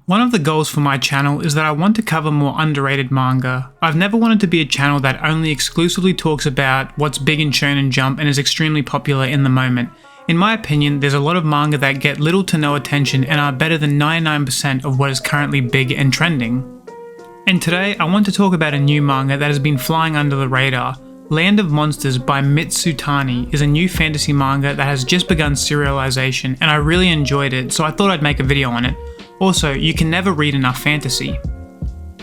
One of the goals for my channel is that I want to cover more underrated manga. I've never wanted to be a channel that only exclusively talks about what's big in Shonen Jump and is extremely popular in the moment. In my opinion, there's a lot of manga that get little to no attention and are better than 99% of what is currently big and trending. And today, I want to talk about a new manga that has been flying under the radar. Land of Monsters by Mitsutani is a new fantasy manga that has just begun serialization, and I really enjoyed it, so I thought I'd make a video on it. Also, you can never read enough fantasy.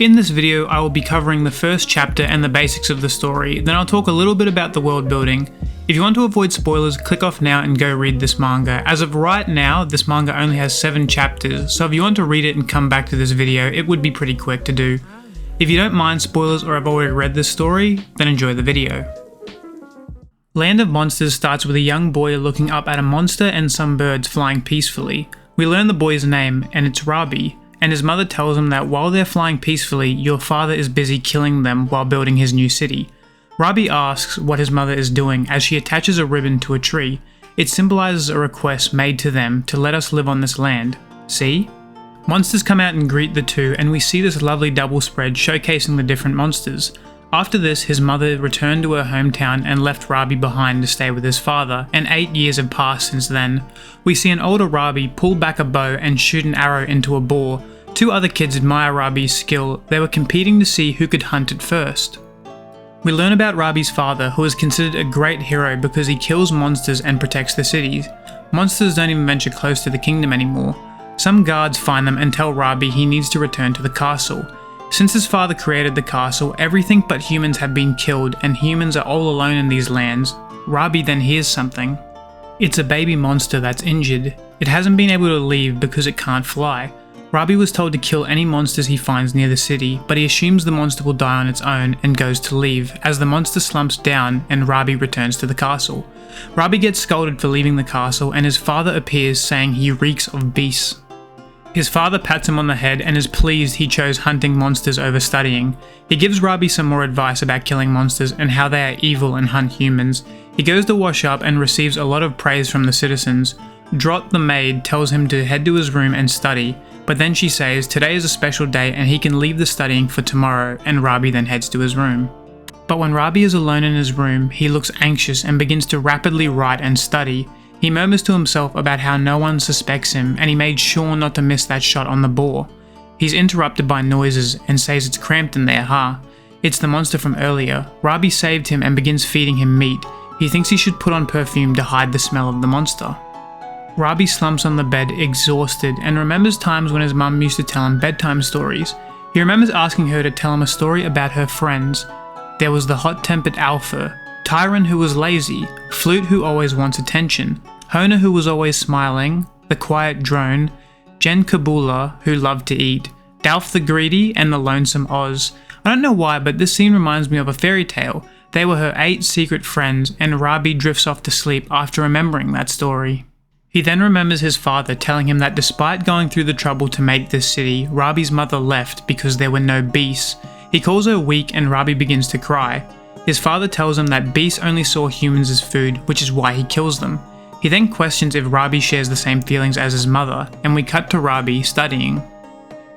In this video, I will be covering the first chapter and the basics of the story, then I'll talk a little bit about the world building. If you want to avoid spoilers, click off now and go read this manga. As of right now, this manga only has 7 chapters, so if you want to read it and come back to this video, it would be pretty quick to do. If you don't mind spoilers or have already read this story, then enjoy the video. Land of Monsters starts with a young boy looking up at a monster and some birds flying peacefully. We learn the boy's name, and it's Rabi, and his mother tells him that while they're flying peacefully, your father is busy killing them while building his new city. Rabi asks what his mother is doing as she attaches a ribbon to a tree. It symbolizes a request made to them to let us live on this land. See? Monsters come out and greet the two, and we see this lovely double spread showcasing the different monsters. After this, his mother returned to her hometown and left Rabi behind to stay with his father, and 8 years have passed since then. We see an older Rabi pull back a bow and shoot an arrow into a boar. 2 other kids admire Rabi's skill. They were competing to see who could hunt it first. We learn about Rabi's father, who is considered a great hero because he kills monsters and protects the cities. Monsters don't even venture close to the kingdom anymore. Some guards find them and tell Rabi he needs to return to the castle. Since his father created the castle, everything but humans have been killed and humans are all alone in these lands. Rabi then hears something. It's a baby monster that's injured. It hasn't been able to leave because it can't fly. Rabi was told to kill any monsters he finds near the city, but he assumes the monster will die on its own and goes to leave as the monster slumps down and Rabi returns to the castle. Rabi gets scolded for leaving the castle and his father appears saying he reeks of beasts. His father pats him on the head and is pleased he chose hunting monsters over studying. He gives Rabi some more advice about killing monsters and how they are evil and hunt humans. He goes to wash up and receives a lot of praise from the citizens. Drot the maid tells him to head to his room and study, but then she says today is a special day and he can leave the studying for tomorrow, and Rabi then heads to his room. But when Rabi is alone in his room, he looks anxious and begins to rapidly write and study. He murmurs to himself about how no one suspects him and he made sure not to miss that shot on the boar. He's interrupted by noises and says it's cramped in there, huh? It's the monster from earlier. Rabi saved him and begins feeding him meat. He thinks he should put on perfume to hide the smell of the monster. Rabi slumps on the bed exhausted and remembers times when his mum used to tell him bedtime stories. He remembers asking her to tell him a story about her friends. There was the hot-tempered Alpha, Tyron who was lazy, Flute who always wants attention, Hona who was always smiling, the quiet drone, Jen Kabula who loved to eat, Dalf the greedy, and the lonesome Oz. I don't know why, but this scene reminds me of a fairy tale. They were her 8 secret friends, and Rabi drifts off to sleep after remembering that story. He then remembers his father telling him that despite going through the trouble to make this city, Rabi's mother left because there were no beasts. He calls her weak and Rabi begins to cry. His father tells him that beasts only saw humans as food, which is why he kills them. He then questions if Rabi shares the same feelings as his mother, and we cut to Rabi studying.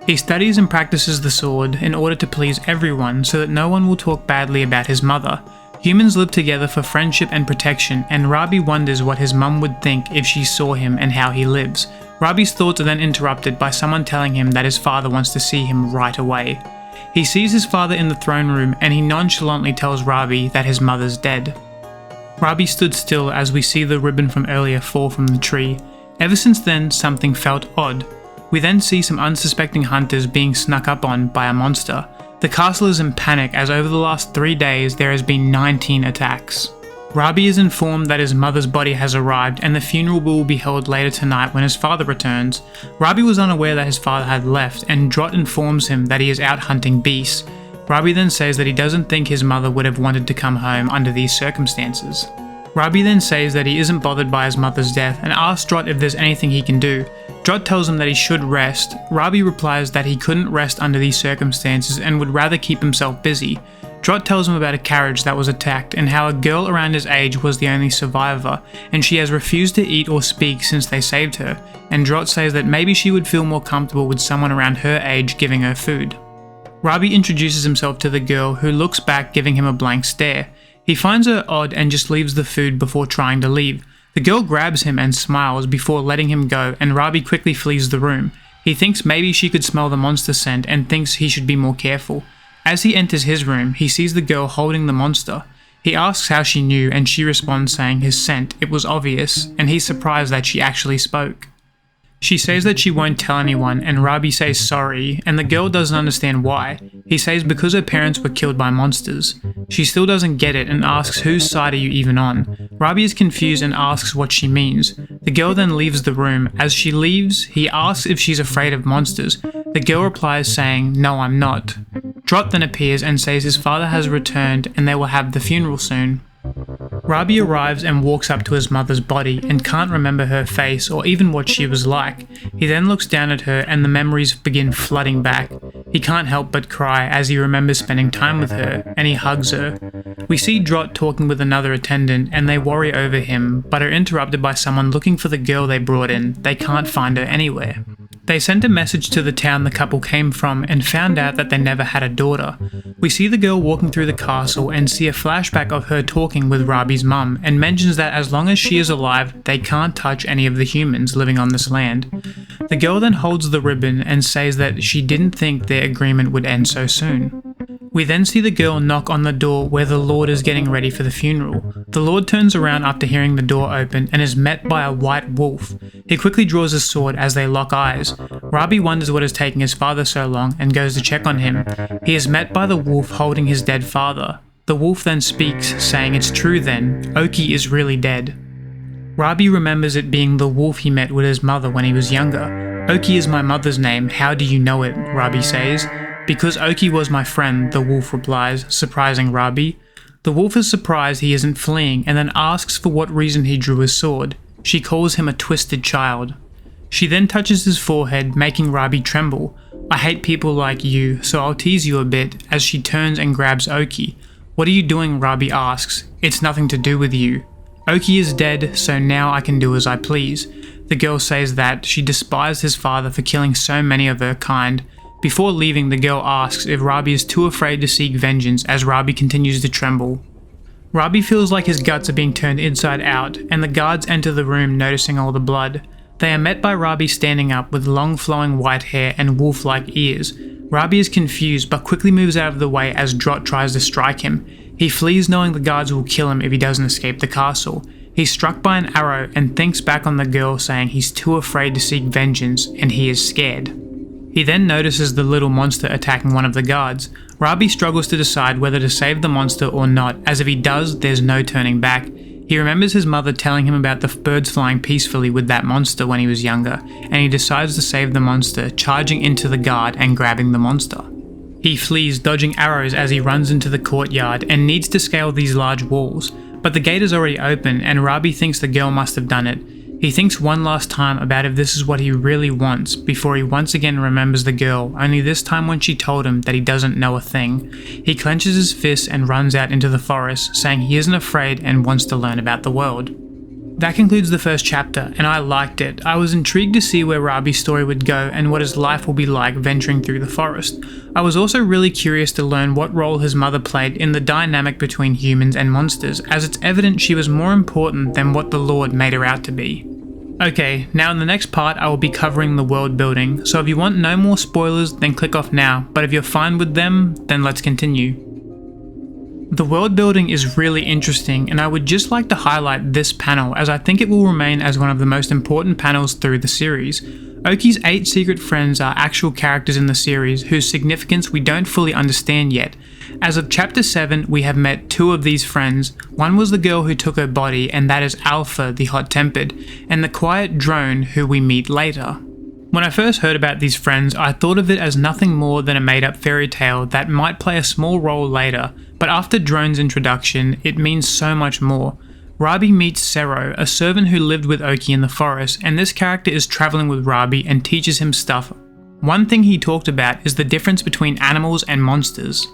He studies and practices the sword in order to please everyone so that no one will talk badly about his mother. Humans live together for friendship and protection, and Rabi wonders what his mum would think if she saw him and how he lives. Rabi's thoughts are then interrupted by someone telling him that his father wants to see him right away. He sees his father in the throne room and he nonchalantly tells Rabi that his mother's dead. Rabi stood still as we see the ribbon from earlier fall from the tree. Ever since then, something felt odd. We then see some unsuspecting hunters being snuck up on by a monster. The castle is in panic as over the last 3 days there has been 19 attacks. Rabi is informed that his mother's body has arrived and the funeral will be held later tonight when his father returns. Rabi was unaware that his father had left, and Drot informs him that he is out hunting beasts. Rabi then says that he doesn't think his mother would have wanted to come home under these circumstances. Rabi then says that he isn't bothered by his mother's death and asks Drot if there's anything he can do. Drot tells him that he should rest. Rabi replies that he couldn't rest under these circumstances and would rather keep himself busy. Drott tells him about a carriage that was attacked and how a girl around his age was the only survivor, and she has refused to eat or speak since they saved her, and Drott says that maybe she would feel more comfortable with someone around her age giving her food. Robbie introduces himself to the girl, who looks back, giving him a blank stare. He finds her odd and just leaves the food before trying to leave. The girl grabs him and smiles before letting him go, and Robbie quickly flees the room. He thinks maybe she could smell the monster scent and thinks he should be more careful. As he enters his room, he sees the girl holding the monster. He asks how she knew, and she responds saying his scent, it was obvious, and he's surprised that she actually spoke. She says that she won't tell anyone, and Robbie says sorry, and the girl doesn't understand why. He says because her parents were killed by monsters. She still doesn't get it and asks whose side are you even on. Robbie is confused and asks what she means. The girl then leaves the room. As she leaves, he asks if she's afraid of monsters. The girl replies saying, "No, I'm not." Drott then appears and says his father has returned and they will have the funeral soon. Robbie arrives and walks up to his mother's body and can't remember her face or even what she was like. He then looks down at her and the memories begin flooding back. He can't help but cry as he remembers spending time with her, and he hugs her. We see Drott talking with another attendant and they worry over him, but are interrupted by someone looking for the girl they brought in. They can't find her anywhere. They sent a message to the town the couple came from and found out that they never had a daughter. We see the girl walking through the castle and see a flashback of her talking with Robbie's mum, and mentions that as long as she is alive, they can't touch any of the humans living on this land. The girl then holds the ribbon and says that she didn't think their agreement would end so soon. We then see the girl knock on the door where the Lord is getting ready for the funeral. The Lord turns around after hearing the door open and is met by a white wolf. He quickly draws his sword as they lock eyes. Robbie wonders what is taking his father so long and goes to check on him. He is met by the wolf holding his dead father. The wolf then speaks, saying it's true then, Oki is really dead. Robbie remembers it being the wolf he met with his mother when he was younger. Oki is my mother's name, how do you know it? Robbie says. Because Oki was my friend, the wolf replies, surprising Robbie. The wolf is surprised he isn't fleeing and then asks for what reason he drew his sword. She calls him a twisted child. She then touches his forehead, making Robbie tremble. I hate people like you, so I'll tease you a bit, as she turns and grabs Oki. What are you doing? Robbie asks. It's nothing to do with you. Oki is dead, so now I can do as I please. The girl says that she despised his father for killing so many of her kind. Before leaving, the girl asks if Robbie is too afraid to seek vengeance as Robbie continues to tremble. Robbie feels like his guts are being turned inside out, and the guards enter the room noticing all the blood. They are met by Robbie standing up with long flowing white hair and wolf-like ears. Robbie is confused but quickly moves out of the way as Drott tries to strike him. He flees knowing the guards will kill him if he doesn't escape the castle. He's struck by an arrow and thinks back on the girl, saying he's too afraid to seek vengeance and he is scared. He then notices the little monster attacking one of the guards. Robbie struggles to decide whether to save the monster or not, as if he does, there's no turning back. He remembers his mother telling him about the birds flying peacefully with that monster when he was younger, and he decides to save the monster, charging into the guard and grabbing the monster. He flees, dodging arrows as he runs into the courtyard and needs to scale these large walls, but the gate is already open and Robbie thinks the girl must have done it. He thinks one last time about if this is what he really wants before he once again remembers the girl, only this time when she told him that he doesn't know a thing. He clenches his fists and runs out into the forest, saying he isn't afraid and wants to learn about the world. That concludes the first chapter, and I liked it. I was intrigued to see where Robbie's story would go and what his life will be like venturing through the forest. I was also really curious to learn what role his mother played in the dynamic between humans and monsters, as it's evident she was more important than what the Lord made her out to be. Okay, now in the next part I will be covering the world building, so if you want no more spoilers then click off now, but if you're fine with them, then let's continue. The world building is really interesting, and I would just like to highlight this panel as I think it will remain as one of the most important panels through the series. Oki's 8 secret friends are actual characters in the series whose significance we don't fully understand yet. As of chapter 7, we have met 2 of these friends. One was the girl who took her body, and that is Alpha, the hot-tempered, and the quiet drone who we meet later. When I first heard about these friends, I thought of it as nothing more than a made-up fairy tale that might play a small role later, but after Drone's introduction, it means so much more. Robbie meets Sero, a servant who lived with Oki in the forest, and this character is traveling with Robbie and teaches him stuff. One thing he talked about is the difference between animals and monsters.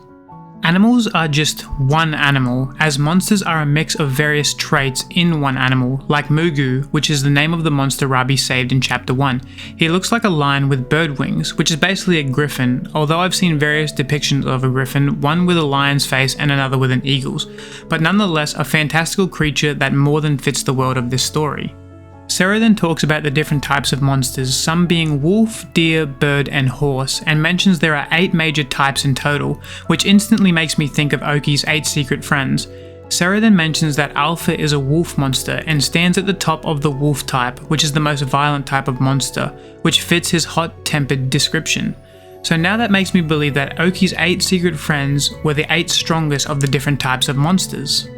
Animals are just one animal, as monsters are a mix of various traits in one animal, like Mugu, which is the name of the monster Rabi saved in chapter 1. He looks like a lion with bird wings, which is basically a griffin, although I've seen various depictions of a griffin, one with a lion's face and another with an eagle's, but nonetheless a fantastical creature that more than fits the world of this story. Sarah then talks about the different types of monsters, some being wolf, deer, bird, and horse, and mentions there are 8 major types in total, which instantly makes me think of Oki's 8 secret friends. Sarah then mentions that Alpha is a wolf monster and stands at the top of the wolf type, which is the most violent type of monster, which fits his hot-tempered description. So now that makes me believe that Oki's 8 secret friends were the 8 strongest of the different types of monsters.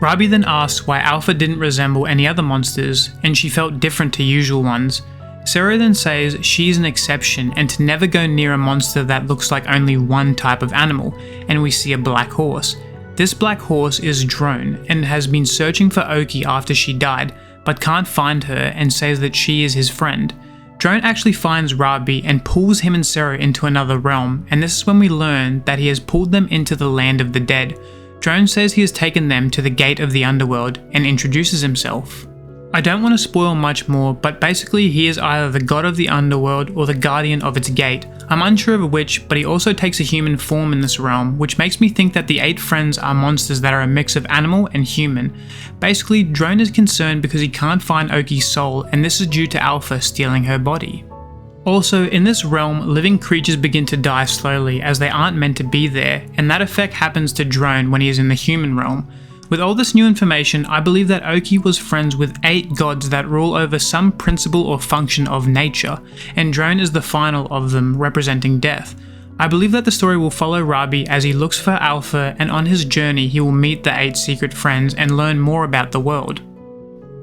Rabi then asks why Alpha didn't resemble any other monsters, and she felt different to usual ones. Sarah then says she's an exception and to never go near a monster that looks like only one type of animal, and we see a black horse. This black horse is Drone, and has been searching for Oki after she died, but can't find her and says that she is his friend. Drone actually finds Rabi and pulls him and Sarah into another realm, and this is when we learn that he has pulled them into the land of the dead. Drone says he has taken them to the gate of the underworld and introduces himself. I don't want to spoil much more, but basically he is either the god of the underworld or the guardian of its gate. I'm unsure of which, but he also takes a human form in this realm, which makes me think that the 8 friends are monsters that are a mix of animal and human. Basically, Drone is concerned because he can't find Oki's soul, and this is due to Alpha stealing her body. Also, in this realm, living creatures begin to die slowly as they aren't meant to be there, and that effect happens to Drone when he is in the human realm. With all this new information, I believe that Oki was friends with 8 gods that rule over some principle or function of nature, and Drone is the final of them, representing death. I believe that the story will follow Rabi as he looks for Alpha, and on his journey he will meet the 8 secret friends and learn more about the world.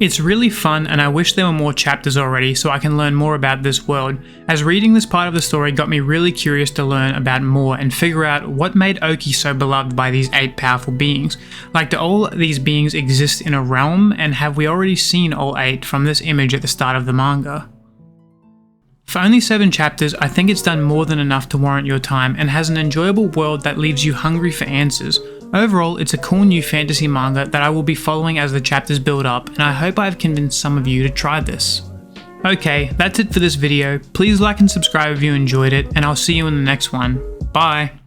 It's really fun, and I wish there were more chapters already so I can learn more about this world, as reading this part of the story got me really curious to learn about more and figure out what made Oki so beloved by these 8 powerful beings. Like, do all these beings exist in a realm, and have we already seen all 8 from this image at the start of the manga? For only 7 chapters, I think it's done more than enough to warrant your time and has an enjoyable world that leaves you hungry for answers. Overall, it's a cool new fantasy manga that I will be following as the chapters build up, and I hope I've convinced some of you to try this. Okay, that's it for this video. Please like and subscribe if you enjoyed it, and I'll see you in the next one. Bye!